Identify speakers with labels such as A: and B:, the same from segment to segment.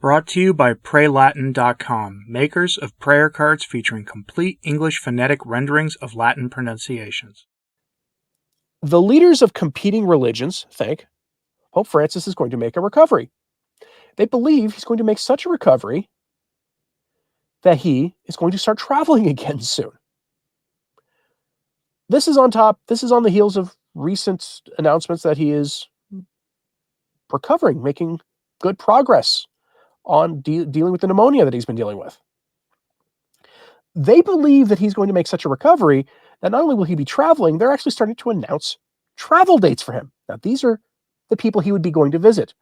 A: Brought to you by PrayLatin.com, makers of prayer cards featuring complete English phonetic renderings of Latin pronunciations.
B: The leaders of competing religions think Pope Francis is going to make a recovery. They believe he's going to make such a recovery that he is going to start traveling again soon. This is on the heels of recent announcements that he is recovering, making good progress on dealing with the pneumonia that he's been dealing with. They believe that he's going to make such a recovery that not only will he be traveling, they're actually starting to announce travel dates for him. Now, these are the people he would be going to visit.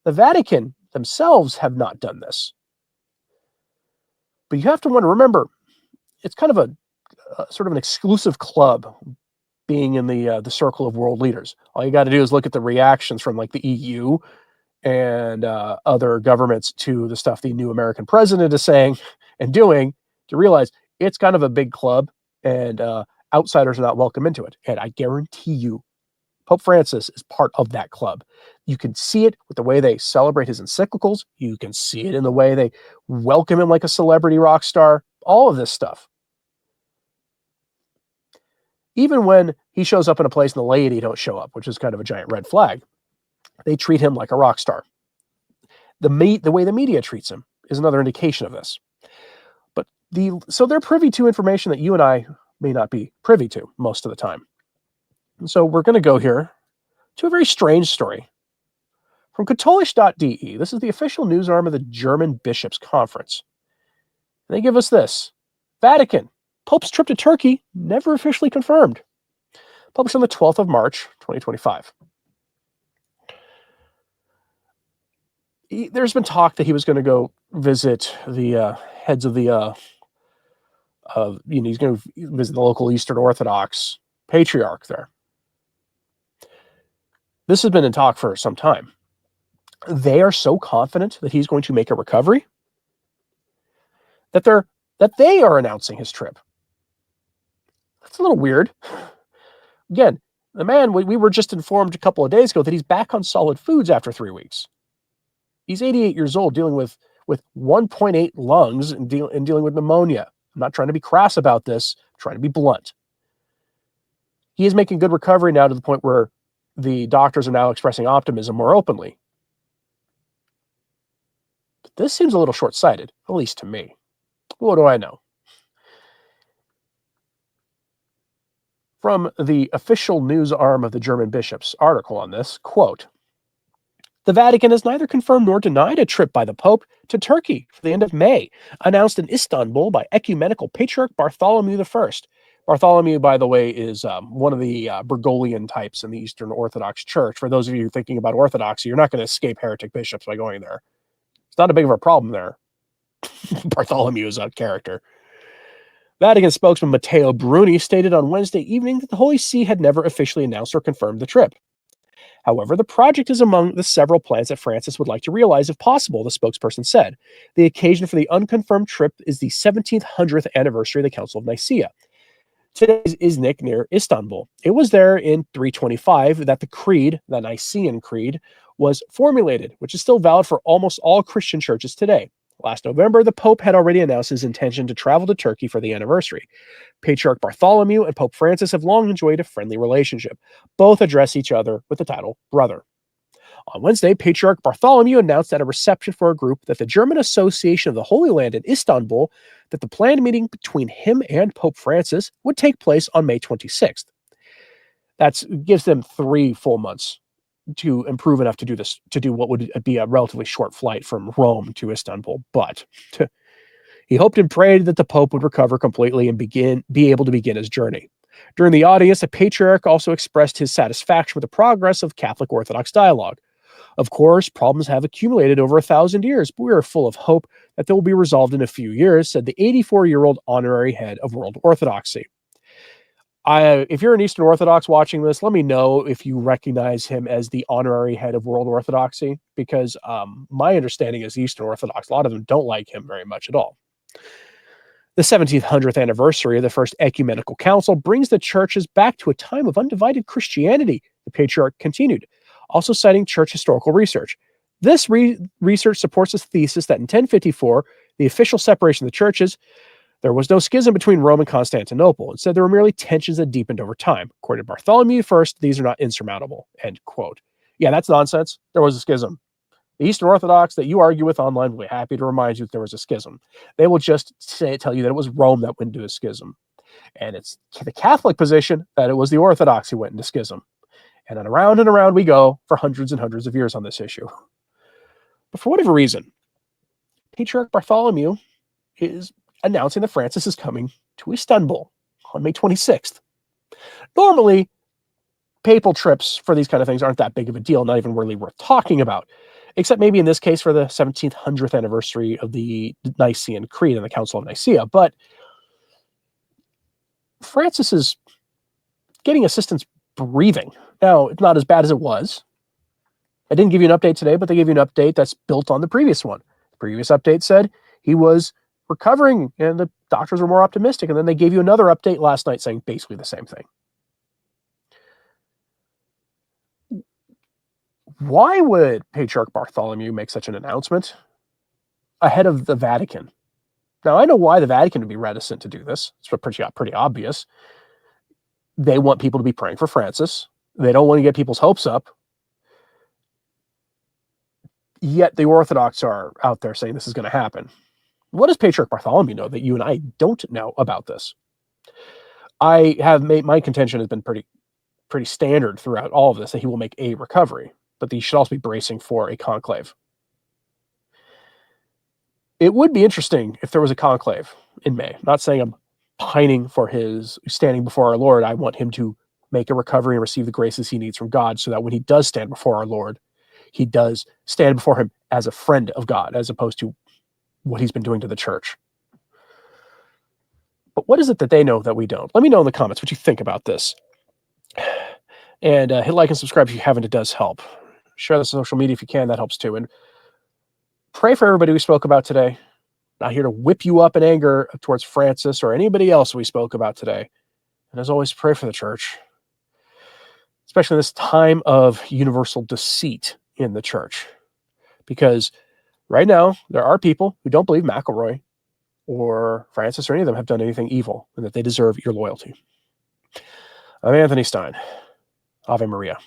B: The Vatican themselves have not done this. But you have to remember, it's kind of a sort of an exclusive club being in the circle of world leaders. All you got to do is look at the reactions from like the EU and other governments to the stuff the new American president is saying and doing to realize it's kind of a big club and outsiders are not welcome into it. And I guarantee you, Pope Francis is part of that club. You can see it with the way they celebrate his encyclicals. You can see it in the way they welcome him like a celebrity rock star. All of this stuff. Even when he shows up in a place and the laity don't show up, which is kind of a giant red flag, they treat him like a rock star. The way the media treats him is another indication of this. But so they're privy to information that you and I may not be privy to most of the time. And so we're going to go here to a very strange story from katholisch.de. This is the official news arm of the German Bishops' Conference. And they give us this. Vatican, Pope's trip to Turkey never officially confirmed. Published on the 12th of March, 2025. There's been talk that he was going to go visit the heads of the, he's going to visit the local Eastern Orthodox patriarch there. This has been in talk for some time. They are so confident that he's going to make a recovery that they are announcing his trip. That's a little weird. Again, the man, we were just informed a couple of days ago that he's back on solid foods after 3 weeks. He's 88 years old, dealing with 1.8 lungs and dealing with pneumonia. I'm not trying to be crass about this. I'm trying to be blunt. He is making good recovery now to the point where the doctors are now expressing optimism more openly. But this seems a little short-sighted, at least to me. What do I know? From the official news arm of the German bishops article on this, quote, the Vatican has neither confirmed nor denied a trip by the Pope to Turkey for the end of May, announced in Istanbul by Ecumenical Patriarch Bartholomew I. Bartholomew, by the way, is one of the Bergoglian types in the Eastern Orthodox Church. For those of you thinking about Orthodoxy, you're not going to escape heretic bishops by going there. It's not a big of a problem there. Bartholomew is a character. Vatican spokesman Matteo Bruni stated on Wednesday evening that the Holy See had never officially announced or confirmed the trip. However, the project is among the several plans that Francis would like to realize if possible, the spokesperson said. The occasion for the unconfirmed trip is the 1700th anniversary of the Council of Nicaea. Today is Iznik near Istanbul. It was there in 325 that the Nicene Creed, was formulated, which is still valid for almost all Christian churches today. Last November, the Pope had already announced his intention to travel to Turkey for the anniversary. Patriarch Bartholomew and Pope Francis have long enjoyed a friendly relationship. Both address each other with the title brother. On Wednesday, Patriarch Bartholomew announced at a reception for a group that the German Association of the Holy Land in Istanbul that the planned meeting between him and Pope Francis would take place on May 26th. That gives them 3 full months to improve enough to do this, to do what would be a relatively short flight from Rome to Istanbul. But he hoped and prayed that the Pope would recover completely and be able to begin his journey. During the audience, the Patriarch also expressed his satisfaction with the progress of Catholic Orthodox dialogue. Of course, problems have accumulated over 1,000 years, but we are full of hope that they will be resolved in a few years, said the 84-year-old honorary head of World Orthodoxy. If you're an Eastern Orthodox watching this, let me know if you recognize him as the honorary head of World Orthodoxy, because my understanding is Eastern Orthodox, a lot of them don't like him very much at all. The 1700th anniversary of the First Ecumenical Council brings the churches back to a time of undivided Christianity, the Patriarch continued, also citing church historical research. This research supports the thesis that in 1054, the official separation of the churches, there was no schism between Rome and Constantinople. Instead, there were merely tensions that deepened over time. According to Bartholomew first, these are not insurmountable, end quote. Yeah, that's nonsense. There was a schism. The Eastern Orthodox that you argue with online will be happy to remind you that there was a schism. They will just tell you that it was Rome that went into a schism. And it's the Catholic position that it was the Orthodox who went into schism. And then around and around we go for hundreds and hundreds of years on this issue. But for whatever reason, Patriarch Bartholomew is announcing that Francis is coming to Istanbul on May 26th. Normally, papal trips for these kind of things aren't that big of a deal, not even really worth talking about, except maybe in this case for the 1700th anniversary of the Nicene Creed and the Council of Nicaea. But Francis is getting assistance breathing. Now, it's not as bad as it was. I didn't give you an update today, but they gave you an update that's built on the previous one. The previous update said he was recovering and the doctors were more optimistic. And then they gave you another update last night saying basically the same thing. Why would Patriarch Bartholomew make such an announcement ahead of the Vatican? Now, I know why the Vatican would be reticent to do this. It's pretty obvious. They want people to be praying for Francis. They don't want to get people's hopes up. Yet the Orthodox are out there saying this is going to happen. What does Patriarch Bartholomew know that you and I don't know about this? My contention has been pretty standard throughout all of this, that he will make a recovery, but he should also be bracing for a conclave. It would be interesting if there was a conclave in May. I'm not saying I'm pining for his standing before our Lord. I want him to make a recovery and receive the graces he needs from God so that when he does stand before our Lord, he does stand before him as a friend of God, as opposed to what he's been doing to the church. But what is it that they know that we don't? Let me know in the comments what you think about this. And hit like and subscribe if you haven't. It does help. Share this on social media if you can. That helps too. And pray for everybody we spoke about today. Not here to whip you up in anger towards Francis or anybody else we spoke about today. And as always, pray for the church, especially in this time of universal deceit in the church. Because right now, there are people who don't believe McElroy or Francis or any of them have done anything evil and that they deserve your loyalty. I'm Anthony Stine. Ave Maria.